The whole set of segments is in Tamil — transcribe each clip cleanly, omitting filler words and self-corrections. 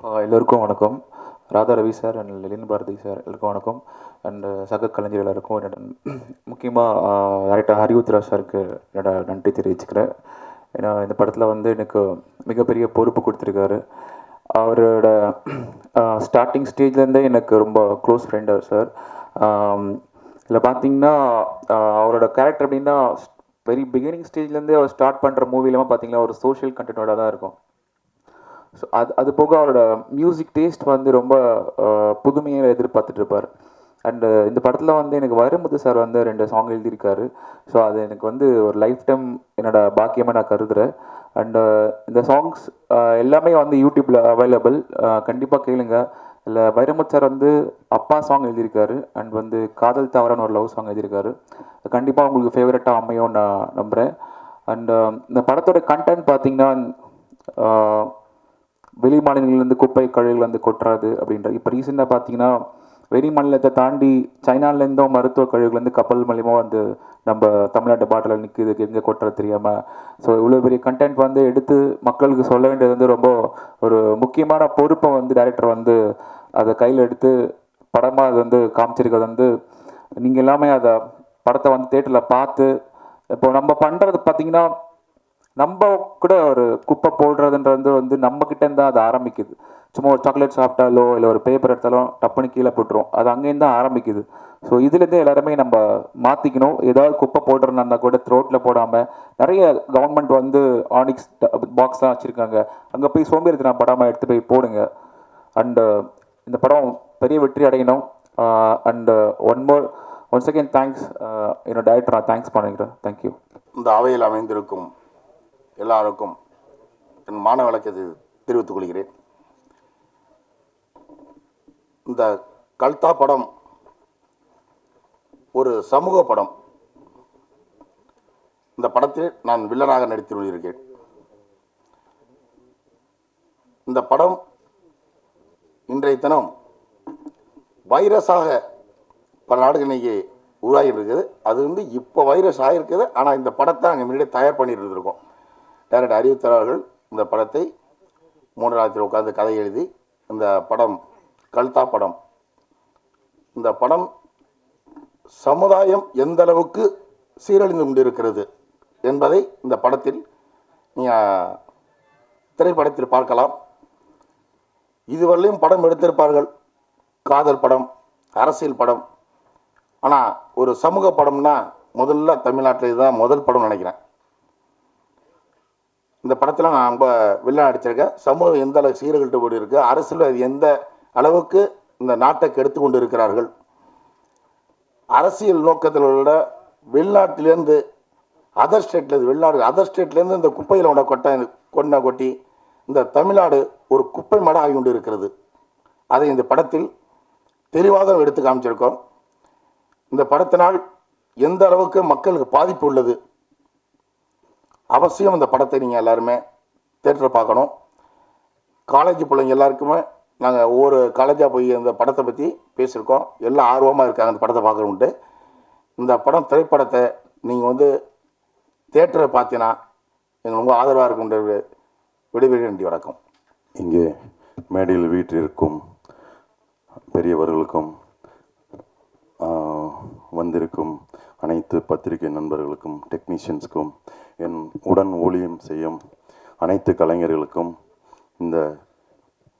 எல்லோருக்கும் வணக்கம். Radha Ravi sir and Lenin Bharathi sir எல்லோருக்கும் வணக்கம். அண்டு சக கலைஞர் எல்லாருக்கும் என்னோட முக்கியமாக டைரக்டர் ஹரிவுத்ரா சாருக்கு என்னோட நன்றி தெரிவிச்சுக்கிறேன். ஏன்னா இந்த படத்தில் வந்து எனக்கு மிகப்பெரிய பொறுப்பு கொடுத்துருக்காரு. அவரோட ஸ்டார்டிங் ஸ்டேஜ்லேருந்தே எனக்கு ரொம்ப க்ளோஸ் ஃப்ரெண்டு சார். இதில் பார்த்தீங்கன்னா அவரோட கேரக்டர் எப்படின்னா வெரி பிகினிங் ஸ்டேஜ்லேருந்தே அவர் ஸ்டார்ட் பண்ணுற மூவிலலாம் பார்த்தீங்கன்னா ஒரு சோஷியல் கண்டென்ட்டோட தான் இருக்கும். ஸோ அது போக அவரோட மியூசிக் டேஸ்ட் வந்து ரொம்ப புதுமையாக எதிர்பார்த்துட்டு இருப்பார். அண்டு இந்த படத்தில் வந்து எனக்கு வைரமுத்து சார் வந்து 2 சாங் எழுதியிருக்காரு. ஸோ அது எனக்கு வந்து ஒரு லைஃப் டைம் என்னோடய பாக்கியமாக நான் கருதுகிறேன். அண்டு இந்த சாங்ஸ் எல்லாமே வந்து யூடியூப்பில் அவைலபிள், கண்டிப்பாக கேளுங்க. இல்லை வைரமுத்து சார் வந்து அப்பா சாங் எழுதியிருக்காரு அண்ட் வந்து காதல் தவறான ஒரு லவ் சாங் எழுதியிருக்காரு. கண்டிப்பாக உங்களுக்கு ஃபேவரட்டாக அமையும் நான் நம்புகிறேன். அண்டு இந்த படத்தோட கண்டென்ட் பார்த்தீங்கன்னா வெளி மாநிலங்கள்லேருந்து குப்பை கழிவுகள் வந்து கொட்டுறது அப்படின்ற இப்போ ரீசெண்டாக பார்த்தீங்கன்னா வெளி மாநிலத்தை தாண்டி சைனாலேருந்தும் மருத்துவ கழிவுகள்லேருந்து கப்பல் மூலியமாக வந்து நம்ம தமிழ்நாட்டு பாட்டில் நிற்குது, எங்கே கொட்டுறது தெரியாமல். ஸோ இவ்வளோ பெரிய கண்டென்ட் வந்து எடுத்து மக்களுக்கு சொல்ல வேண்டியது வந்து ரொம்ப ஒரு முக்கியமான பொறுப்பை வந்து டைரக்டர் வந்து அதை கையில் எடுத்து படமாக அது வந்து காமிச்சிருக்கிறது வந்து நீங்கள் எல்லாமே அதை படத்தை வந்து தேட்டரில் பார்த்து இப்போ நம்ம பண்ணுறது பார்த்தீங்கன்னா நம்ம கூட ஒரு குப்பை போடுறதுன்றது வந்து நம்மக்கிட்ட இருந்தால் அது ஆரம்பிக்குது. சும்மா ஒரு சாக்லேட் சாப்பிட்டாலோ இல்லை ஒரு பேப்பர் எடுத்தாலும் டப்புன்னு கீழே போட்டுரும், அது அங்கேருந்து தான் ஆரம்பிக்குது. ஸோ இதுலேருந்து எல்லாருமே நம்ம மாற்றிக்கணும். ஏதாவது குப்பை போடுறதுனா கூட த்ரோட்டில் போடாமல் நிறைய கவர்மெண்ட் வந்து ஆனிக்ஸ் பாக்ஸ்லாம் வச்சுருக்காங்க, அங்கே போய் சோம்பேறித்தனம் படாமல் எடுத்து போய் போடுங்க. அண்டு இந்த படம் பெரிய வெற்றி அடையணும். அண்டு ஒன் செகண்ட் தேங்க்ஸ், என்னோட டைரக்டர் நான் தேங்க்ஸ் பண்ணிக்கிறேன். தேங்க்யூ. இந்த அவையில் அமைந்திருக்கும் எல்லாருக்கும் என் மான வழக்கத்தை தெரிவித்துக் கொள்கிறேன். இந்த கல்தா படம் ஒரு சமூக படம். இந்த படத்தில் நான் வில்லனாக நடித்துள்ளேன். இந்த படம் இன்றைய தினம் வைரஸாக பல நாடுகள் இன்னைக்கு உருவாகி இருக்குது. அது வந்து இப்போ வைரஸ் ஆகிருக்குது. ஆனால் இந்த படத்தை நாங்கள் முன்னாடியே தயார் பண்ணிட்டு இருந்திருக்கோம். டைரக்டர் ஹரிவுத்ரா அவர்கள் இந்த படத்தை 3 நாளத்தில் உட்கார்ந்து கதை எழுதி இந்த படம் கல்தா படம். இந்த படம் சமுதாயம் எந்த அளவுக்கு சீரழிந்து கொண்டிருக்கிறது என்பதை இந்த படத்தில் நீங்கள் திரைப்படத்தில் பார்க்கலாம். இதுவரையிலும் படம் எடுத்திருப்பார்கள், காதல் படம், அரசியல் படம். ஆனால் ஒரு சமூக படம்னா முதல்ல தமிழ்நாட்டில் இதுதான் முதல் படம் நினைக்கிறேன். இந்த படத்தில் நான் ரொம்ப வில்லன் அடிச்சிருக்கேன். சமூகம் எந்த அளவுக்கு சீரழிட்டு போய் இருக்குது, அரசியல் அது எந்த அளவுக்கு இந்த நாட்டை கெடுத்து கொண்டு இருக்கிறார்கள், அரசியல் நோக்கத்தில் உள்ள வெளிநாட்டிலேருந்து அதர் ஸ்டேட்லேருந்து இந்த குப்பையில் கொட்டி இந்த தமிழ்நாடு ஒரு குப்பை மடை ஆகி கொண்டு இருக்கிறது. அதை இந்த படத்தில் தெளிவாக எடுத்து காமிச்சிருக்கோம். இந்த படத்தினால் எந்த அளவுக்கு மக்களுக்கு பாதிப்பு உள்ளது, அவசியம் இந்த படத்தை நீங்கள் எல்லாருமே தேட்டரில் பார்க்கணும். காலேஜ் பிள்ளைங்க எல்லாருக்குமே நாங்கள் ஒவ்வொரு காலேஜாக போய் இந்த படத்தை பற்றி பேசியிருக்கோம். எல்லாம் ஆர்வமாக இருக்காங்க இந்த படத்தை பார்க்கணுன்ட்டு. இந்த திரைப்படத்தை நீங்கள் வந்து தேட்டரை பார்த்தீங்கன்னா எங்கள் ரொம்ப ஆதரவாக இருக்குன்ற விடைபெற வேண்டிய வணக்கம். இங்கே மேடையில் வீட்டிற்கும் பெரியவர்களுக்கும் வந்திருக்கும் அனைத்து பத்திரிகை நண்பர்களுக்கும், டெக்னீஷியன்ஸுக்கும், என் உடன் ஊழியம் செய்யும் அனைத்து கலைஞர்களுக்கும், இந்த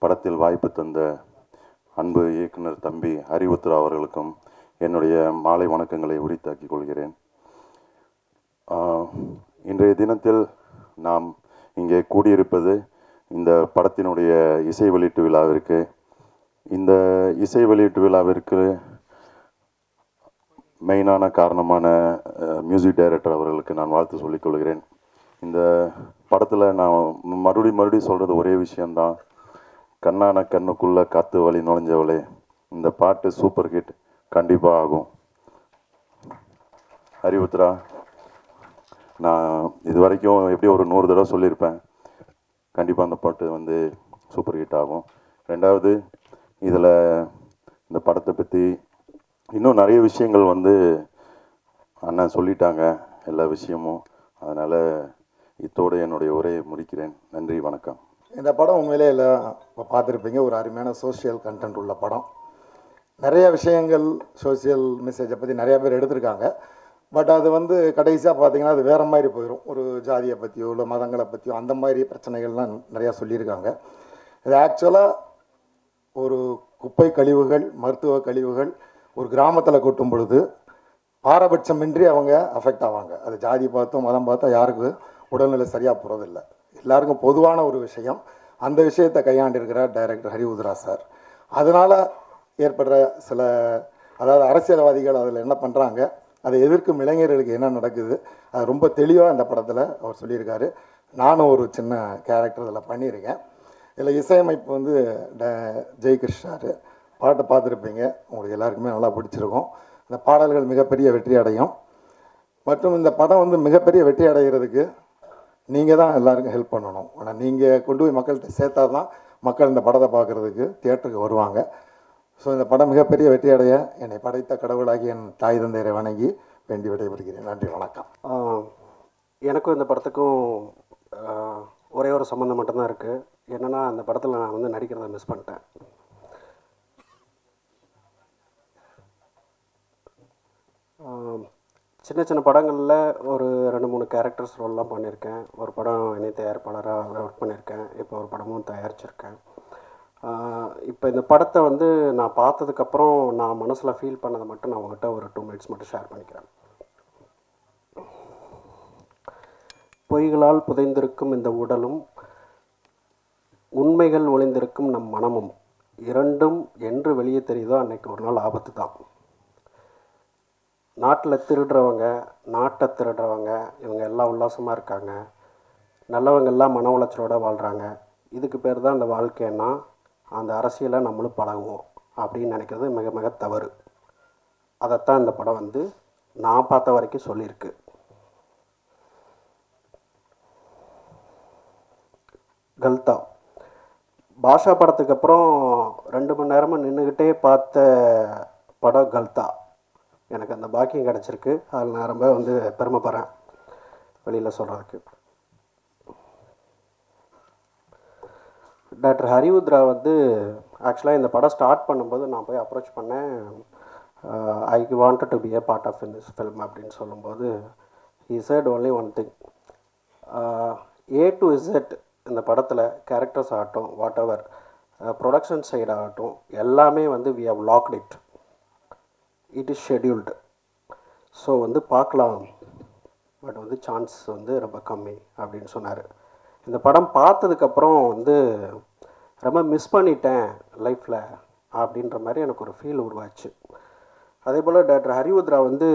படத்தில் வாய்ப்பு தந்த அன்பு இயக்குனர் தம்பி ஹரிவுத்ரா அவர்களுக்கும் என்னுடைய மாலை வணக்கங்களை உரித்தாக்கிக் கொள்கிறேன். இன்றைய தினத்தில் நாம் இங்கே கூடியிருப்பது இந்த படத்தினுடைய இசை வெளியீட்டு விழாவிற்கு. இந்த இசை வெளியீட்டு விழாவிற்கு மெயினான காரணமான மியூசிக் டைரக்டர் அவர்களுக்கு நான் வாழ்த்து சொல்லிக்கொள்கிறேன். இந்த படத்தில் நான் மறுபடியும் சொல்கிறது ஒரே விஷயந்தான், கண்ணான கண்ணுக்குள்ளே காற்று வழி நுழைஞ்சவளே. இந்த பாட்டு சூப்பர் ஹிட் கண்டிப்பாக ஆகும். ஹரிவுத்ரா, நான் இது வரைக்கும் எப்படியும் ஒரு 100 தடவை சொல்லியிருப்பேன், கண்டிப்பாக அந்த பாட்டு வந்து சூப்பர் ஹிட் ஆகும். ரெண்டாவது, இதில் இந்த படத்தை பற்றி இன்னும் நிறைய விஷயங்கள் வந்து அண்ணன் சொல்லிட்டாங்க, எல்லா விஷயமும். அதனால் இத்தோடு என்னுடைய உரையை முடிக்கிறேன். நன்றி, வணக்கம். இந்த படம் உண்மையிலே எல்லாம் இப்போ பார்த்துருப்பீங்க. ஒரு அருமையான சோஷியல் கண்டென்ட் உள்ள படம். நிறைய விஷயங்கள் சோஷியல் மெசேஜை பற்றி நிறையா பேர் எடுத்திருக்காங்க. பட் அது வந்து கடைசியாக பார்த்தீங்கன்னா அது வேறு மாதிரி போயிடும். ஒரு ஜாதியை பற்றியோ இல்லை மதங்களை பற்றியோ அந்த மாதிரி பிரச்சனைகள்லாம் நிறையா சொல்லியிருக்காங்க. இது ஆக்சுவலாக ஒரு குப்பை கழிவுகள், மருத்துவ கழிவுகள் ஒரு கிராமத்தில் கொட்டும் பொழுது பாரபட்சமின்றி அவங்க அஃபெக்ட் ஆவாங்க. அது ஜாதி பார்த்தோ மதம் பார்த்தோ யாருக்கு உடல்நிலை சரியாக போகிறதில்ல. எல்லாருக்கும் பொதுவான ஒரு விஷயம். அந்த விஷயத்தை கையாண்டிருக்கிறார் டைரக்டர் ஹரி உத்ரா சார். அதனால் ஏற்படுற சில அதாவது அரசியல்வாதிகள் அதில் என்ன பண்ணுறாங்க, அதை எதிர்க்கும் இளைஞர்களுக்கு என்ன நடக்குது, அது ரொம்ப தெளிவாக இந்த படத்தில் அவர் சொல்லியிருக்காரு. நானும் ஒரு சின்ன கேரக்டர் இதில் பண்ணியிருக்கேன். இதில் இசையமைப்பு வந்து ஜெய்கிருஷ் சார். பாட்டை பார்த்துருப்பீங்க, உங்களுக்கு எல்லாருக்குமே நல்லா பிடிச்சிருக்கும். இந்த பாடல்கள் மிகப்பெரிய வெற்றி அடையும். மற்றும் இந்த படம் வந்து மிகப்பெரிய வெற்றி அடைகிறதுக்கு நீங்கள் தான் எல்லாருக்கும் ஹெல்ப் பண்ணணும். ஆனால் நீங்கள் கொண்டு போய் மக்கள்கிட்ட சேர்த்தா தான் மக்கள் இந்த படத்தை பார்க்குறதுக்கு தியேட்டருக்கு வருவாங்க. ஸோ இந்த படம் மிகப்பெரிய வெற்றி அடைய என்னை படைத்த கடவுளாகி என் தாய் தந்தையரை வணங்கி வேண்டி விடைபெறுகிறேன். நன்றி, வணக்கம். எனக்கும் இந்த படத்துக்கும் ஒரே ஒரு சம்மந்தம் மட்டும்தான் இருக்குது. என்னென்னா அந்த படத்தில் நான் வந்து நடிக்கிறத மிஸ் பண்ணிட்டேன். சின்ன சின்ன படங்களில் ஒரு 2-3 கேரக்டர்ஸ் ரோல்லாம் பண்ணியிருக்கேன். ஒரு படம் இணை தயாரிப்பாளராக ஒர்க் பண்ணியிருக்கேன். இப்போ ஒரு படமும் தயாரிச்சிருக்கேன். இப்போ இந்த படத்தை வந்து நான் பார்த்ததுக்கப்புறம் நான் மனசில் ஃபீல் பண்ணதை மட்டும் நான் உங்கள்கிட்ட ஒரு 2 மினிட்ஸ் மட்டும் ஷேர் பண்ணிக்கிறேன். பொய்களால் புதைந்திருக்கும் இந்த உடலும் உண்மைகள் ஒளிந்திருக்கும் நம் மனமும் இரண்டும் என்று வெளியே தெரியுதோ அன்னைக்கு ஒரு நாள் ஆபத்து தான். நாட்டில் திருடுறவங்க, நாட்டை திருடுறவங்க இவங்க எல்லாம் உல்லாசமாக இருக்காங்க. நல்லவங்க எல்லாம் மன உளைச்சலோடு வாழ்கிறாங்க. இதுக்கு பேர் தான் இந்த வாழ்க்கைன்னா அந்த அரசியலை நம்மளும் பழகுவோம் அப்படின்னு நினைக்கிறது மிக மிக தவறு. அதைத்தான் இந்த படம் வந்து நான் பார்த்த வரைக்கும் சொல்லியிருக்கு. கல்தா பாஷா படத்துக்கு அப்புறம் 2 மணி நேரமாக நின்றுக்கிட்டே பார்த்த படம் கல்தா. எனக்கு அந்த பாக்கியம் கிடச்சிருக்கு. அதில் நான் ரொம்ப வந்து பெருமைப்படுறேன் வெளியில் சொல்கிறதுக்கு. டாக்டர் ஹரி உத்ரா வந்து ஆக்சுவலாக இந்த படம் ஸ்டார்ட் பண்ணும்போது நான் போய் அப்ரோச் பண்ணேன். I wanted to be a part of this film அப்படின்னு சொல்லும்போது he said only one thing. A to Z இந்த படத்தில் கேரக்டர்ஸ் ஆகட்டும், வாட் எவர் ப்ரொடக்ஷன் சைடு ஆகட்டும், எல்லாமே வந்து we have locked it. It is scheduled. So வந்து பார்க்கலாம், பட் வந்து சான்ஸ் வந்து ரொம்ப கம்மி அப்படின்னு சொன்னார். இந்த படம் பார்த்ததுக்கப்புறம் வந்து ரொம்ப மிஸ் பண்ணிட்டேன் லைஃப்பில் அப்படின்ற மாதிரி எனக்கு ஒரு ஃபீல் உருவாச்சு. அதே போல் டாக்டர் ஹரி உத்ரா வந்து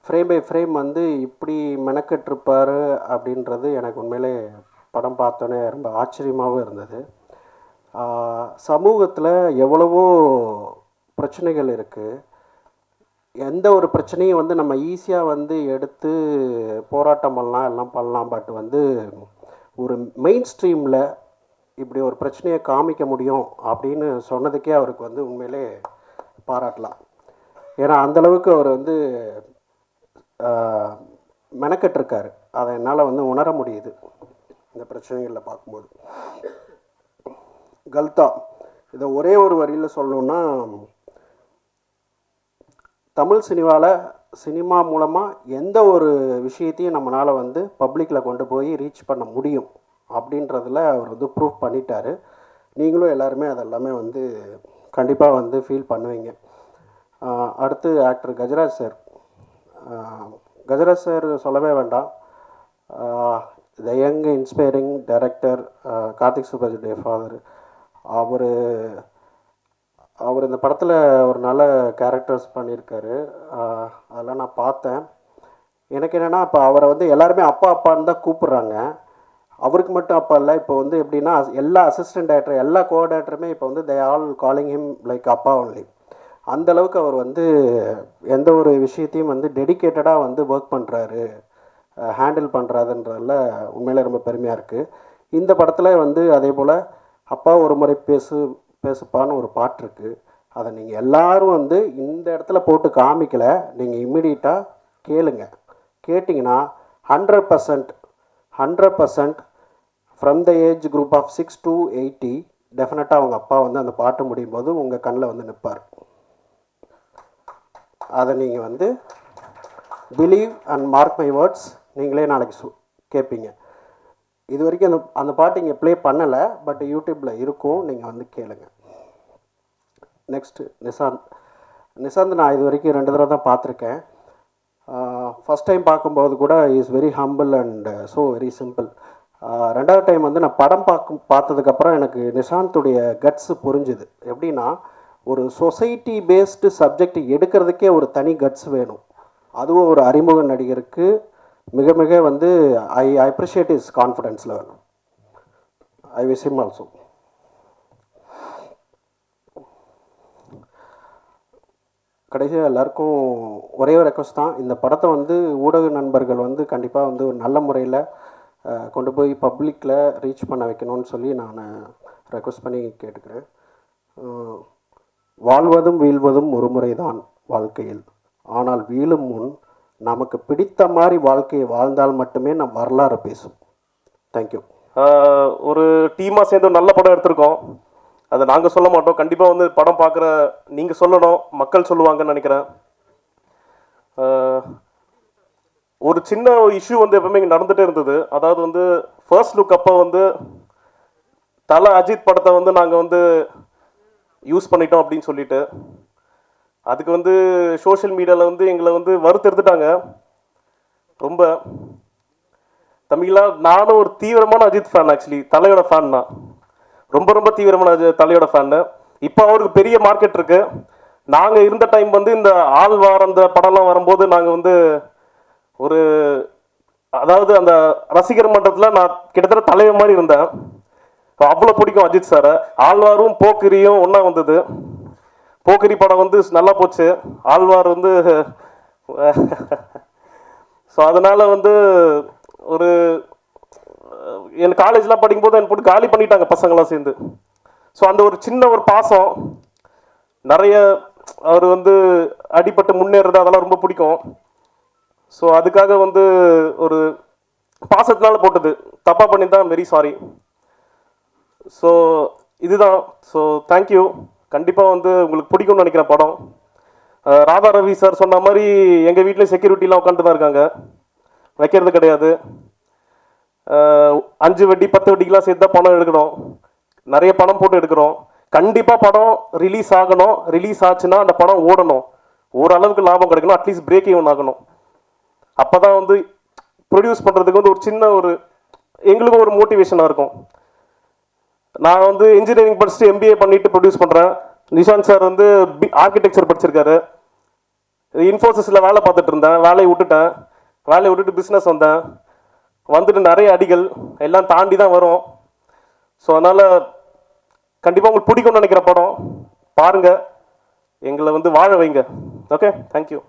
ஃப்ரேம் பை ஃப்ரேம் வந்து இப்படி மெனக்கெட்டிருப்பார் அப்படின்றது எனக்கு உண்மையிலே படம் பார்த்தோன்னே ரொம்ப ஆச்சரியமாகவும் இருந்தது. சமூகத்தில் எவ்வளவோ பிரச்சனைகள் இருக்குது. எந்த ஒரு பிரச்சனையும் வந்து நம்ம ஈஸியாக வந்து எடுத்து போராட்டம் பண்ணலாம், எல்லாம் பண்ணலாம். பட் வந்து ஒரு மெயின் ஸ்ட்ரீமில் இப்படி ஒரு பிரச்சனையை காமிக்க முடியும் அப்படின்னு சொன்னதுக்கே அவருக்கு வந்து உண்மையிலே பாராட்டலாம். ஏன்னா அந்தளவுக்கு அவர் வந்து மெனக்கெட்டிருக்காரு. அதை என்னால் வந்து உணர முடியுது இந்த பிரச்சனைகளில் பார்க்கும்போது. கல்தா இதை ஒரே ஒரு வரியில் சொல்லணுன்னா, தமிழ் சினிமா மூலமாக எந்த ஒரு விஷயத்தையும் நம்மளால் வந்து பப்ளிக்கில் கொண்டு போய் ரீச் பண்ண முடியும் அப்படின்றதில் அவர் வந்து ப்ரூவ் பண்ணிட்டார். நீங்களும் எல்லாருமே அதெல்லாமே வந்து கண்டிப்பாக வந்து ஃபீல் பண்ணுவீங்க. அடுத்து actor Gajaraj sir. Gajaraj sir சொல்லவே வேண்டாம். The young inspiring director, Karthik சுப்பராஜுடைய ஃபாதர். அவர் இந்த படத்தில் ஒரு நல்ல கேரக்டர்ஸ் பண்ணியிருக்காரு. அதெல்லாம் நான் பார்த்தேன். எனக்கு என்னென்னா, இப்போ அவரை வந்து எல்லாருமே அப்பா அப்பான்னு தான் கூப்பிட்றாங்க. அவருக்கு மட்டும் அப்பா இல்லை. இப்போ வந்து எப்படின்னா, எல்லா அசிஸ்டன்ட் டைரக்டர், எல்லா கோஆர்டினேட்டருமே இப்போ வந்து they all calling him like அப்பா ஒன்லி. அந்தளவுக்கு அவர் வந்து எந்த ஒரு விஷயத்தையும் வந்து டெடிக்கேட்டடாக வந்து ஒர்க் பண்ணுறாரு, ஹேண்டில் பண்ணுறாருன்றதில் உண்மையிலே ரொம்ப பெருமையாக இருக்குது. இந்த படத்தில் வந்து அதே போல் அப்பா ஒரு முறை பேசுப்பான்னு ஒரு பாட்டு இருக்குது. அதை நீங்கள் எல்லோரும் வந்து இந்த இடத்துல போட்டு காமிக்கலை, நீங்கள் இம்மிடியட்டாக கேளுங்க. கேட்டிங்கன்னா 100% from the age group of 6 to 80 டெஃபினட்டாக அவங்க அப்பா வந்து அந்த பாட்டு முடியும் போது உங்கள் கண்ணில் வந்து நிற்பார். அதை நீங்கள் வந்து believe and mark my words, நீங்களே நாளைக்கு கேட்பீங்க. இது வரைக்கும் அந்த பாட்டு இங்கே ப்ளே பண்ணலை, பட் யூடியூப்பில் இருக்கும், நீங்கள் வந்து கேளுங்க. நெக்ஸ்ட்டு நிசாந்த் நான் இது வரைக்கும் 2 தடவை தான் பார்த்துருக்கேன். ஃபஸ்ட் டைம் பார்க்கும்போது கூட is very humble and so very simple. 2வது டைம் வந்து நான் படம் பார்த்ததுக்கப்புறம் எனக்கு நிஷாந்துடைய கட்ஸ் புரிஞ்சுது. எப்படின்னா, ஒரு சொசைட்டி பேஸ்டு சப்ஜெக்ட் எடுக்கிறதுக்கே ஒரு தனி கட்ஸ் வேணும். அதுவும் ஒரு அறிமுக நடிகருக்கு மிக மிக வந்து I appreciate is confidence level. I wish him also. கடைசியாக எல்லாருக்கும் ஒரே ஒரு ரெக்வஸ்ட் தான். இந்த படத்தை வந்து ஊடக நண்பர்கள் வந்து கண்டிப்பாக வந்து ஒரு நல்ல முறையில் கொண்டு போய் பப்ளிக்கில் ரீச் பண்ண வைக்கணும்னு சொல்லி நான் ரெக்வஸ்ட் பண்ணி கேட்டுக்கிறேன். வாழ்வதும் வீழ்வதும் ஒரு முறை தான் வாழ்க்கையில், ஆனால் வீழும் முன் நமக்கு பிடித்த மாதிரி வாழ்க்கையை வாழ்ந்தால் மட்டுமே நம் வரலாறு பேசும். தேங்க்யூ. ஒரு டீமாக சேர்ந்து ஒரு நல்ல படம் எடுத்திருக்கோம். அதை நாங்கள் சொல்ல மாட்டோம், கண்டிப்பாக வந்து படம் பார்க்குற நீங்கள் சொல்லணும், மக்கள் சொல்லுவாங்கன்னு நினைக்கிறேன். ஒரு சின்ன இஷ்யூ வந்து எப்பவுமே இங்கே நடந்துகிட்டே இருந்தது. அதாவது வந்து ஃபர்ஸ்ட் லுக் அப்போ வந்து தல அஜித் படத்தை வந்து நாங்கள் வந்து யூஸ் பண்ணிட்டோம் அப்படின்னு சொல்லிட்டு அதுக்கு வந்து சோஷியல் மீடியாவில் வந்து எங்களை வந்து வறுத்தெடுத்துட்டாங்க ரொம்ப. தமிழா நானும் ஒரு தீவிரமான அஜித் ஃபேன், ஆக்சுவலி தலையோட ஃபேன் தான், ரொம்ப ரொம்ப தீவிரமான தலையோட ஃபேனு. இப்போ அவருக்கு பெரிய மார்க்கெட் இருக்கு. நாங்கள் இருந்த டைம் வந்து இந்த ஆழ்வார் அந்த படம்லாம் வரும்போது நாங்கள் வந்து ஒரு அதாவது அந்த ரசிகர் மன்றத்தில் நான் கிட்டத்தட்ட தலைவர் மாதிரி இருந்தேன். அவ்வளோ பிடிக்கும் அஜித் சாரை. ஆழ்வாரும் போக்கிரியும் ஒன்றா வந்தது. போக்கிரி படம் வந்து நல்லா போச்சு, ஆழ்வார் வந்து ஸோ அதனால் வந்து ஒரு என் காலேஜ்லாம் படிக்கும்போது என் போட்டு காலி பண்ணிட்டாங்க பசங்களாம் சேர்ந்து. ஸோ அந்த ஒரு சின்ன ஒரு பாசம், நிறைய அவர் வந்து அடிபட்டு முன்னேறது அதெல்லாம் ரொம்ப பிடிக்கும். ஸோ அதுக்காக வந்து ஒரு பாசத்தினால போட்டது, தப்பாக பண்ணியிருந்தா வெரி சாரி. ஸோ இதுதான். So thank you. கண்டிப்பாக வந்து உங்களுக்கு பிடிக்கும்னு நினைக்கிற படம். ராதா ரவி சார் சொன்ன மாதிரி எங்கள் வீட்டில் செக்யூரிட்டிலாம் உட்காந்து தான் இருக்காங்க, வைக்கிறது கிடையாது. 5 வட்டி 10 வட்டிக்கெலாம் சேர்த்து தான் பணம் எடுக்கணும், நிறைய பணம் போட்டு எடுக்கிறோம். கண்டிப்பாக படம் ரிலீஸ் ஆகணும், ரிலீஸ் ஆச்சுன்னா அந்த படம் ஓடணும், ஓரளவுக்கு லாபம் கிடைக்கணும், அட்லீஸ்ட் பிரேக் ஈவன் ஆகணும். அப்போ தான் வந்து ப்ரொடியூஸ் பண்ணுறதுக்கு வந்து ஒரு சின்ன ஒரு எங்களுக்கு ஒரு மோட்டிவேஷனாக இருக்கும். நான் வந்து இன்ஜினியரிங் படிச்சுட்டு MBA பண்ணிட்டு ப்ரொடியூஸ் பண்ணுறேன். நிஷாந்த் சார் வந்து ஆர்கிடெக்சர் படிச்சிருக்காரு. இன்ஃபோசிஸில் வேலை பார்த்துட்டு இருந்தேன், வேலையை விட்டுட்டு பிஸ்னஸ் வந்தேன். வந்துட்டு நிறைய அடிகள் எல்லாம் தாண்டி தான் வரும். ஸோ அதனால் கண்டிப்பாக உங்களுக்கு பிடிக்கும்னு நினைக்கிற படம் பாருங்கள், எங்களை வந்து வாழ வைங்க. Okay, thank you.